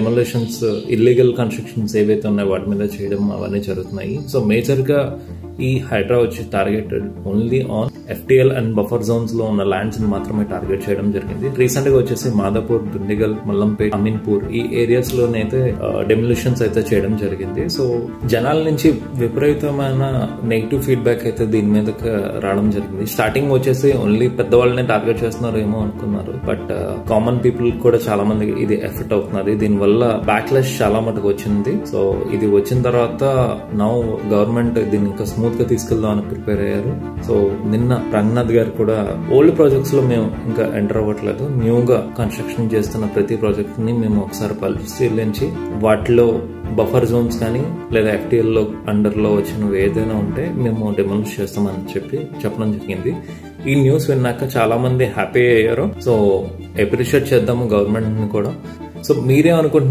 డెమోలిషన్స్, illegal constructions ఏవైతే ఉన్నాయో వాటి మీద చేయడం అవన్నీ జరుగుతున్నాయి. సో మేజర్ గా ఈ హైడ్రా వచ్చి targeted only on FTL and buffer zones లో ఉన్న ల్యాండ్స్ ని మాత్రమే టార్గెట్ చేయడం జరిగింది. రీసెంట్ గా వచ్చేసి మాదాపూర్, దుండిగల్, మల్లంపేట్, అమీన్పూర్ ఈ ఏరియాస్ లోనైతే డెమోలిషన్స్ అయితే చేయడం జరిగింది. సో జనాల నుంచి విపరీతమైన నెగిటివ్ ఫీడ్బ్యాక్ అయితే దీని మీద రావడం జరిగింది. స్టార్టింగ్ వచ్చేసి ఓన్లీ పెద్దవాళ్ళనే టార్గెట్ చేస్తున్నారు ఏమో అనుకున్నారు, బట్ కామన్ పీపుల్ కూడా చాలా మంది ఇది ఎఫెక్ట్ అవుతున్నది. దీని వల్ల బ్యాక్లాష్ చాలా మటుకు వచ్చింది. సో ఇది వచ్చిన తర్వాత నౌ గవర్నమెంట్ దీన్ని ఇంకా స్మూత్ గా తీసుకెళ్దాం అని ప్రిపేర్ అయ్యారు. సో నిన్న రంగనాథ్ గారు కూడా ఓల్డ్ ప్రాజెక్ట్స్ లో మేము ఇంకా ఎంటర్ అవ్వట్లేదు, న్యూగా కన్స్ట్రక్షన్ చేస్తున్న ప్రతి ప్రాజెక్ట్ ని మేము ఒకసారి పరిశీలించి వాటిలో బఫర్ జోన్స్ కానీ లేదా FTL లో అండర్ లో వచ్చినవి ఏదైనా ఉంటే మేము డెమోలిష్ చేస్తామని చెప్పడం జరిగింది. ఈ న్యూస్ విన్నాక చాలా మంది హ్యాపీ అయ్యారు. సో అప్రిషియేట్ చేద్దాము గవర్నమెంట్ ని కూడా. సో మీరేమనుకుంటున్నారు?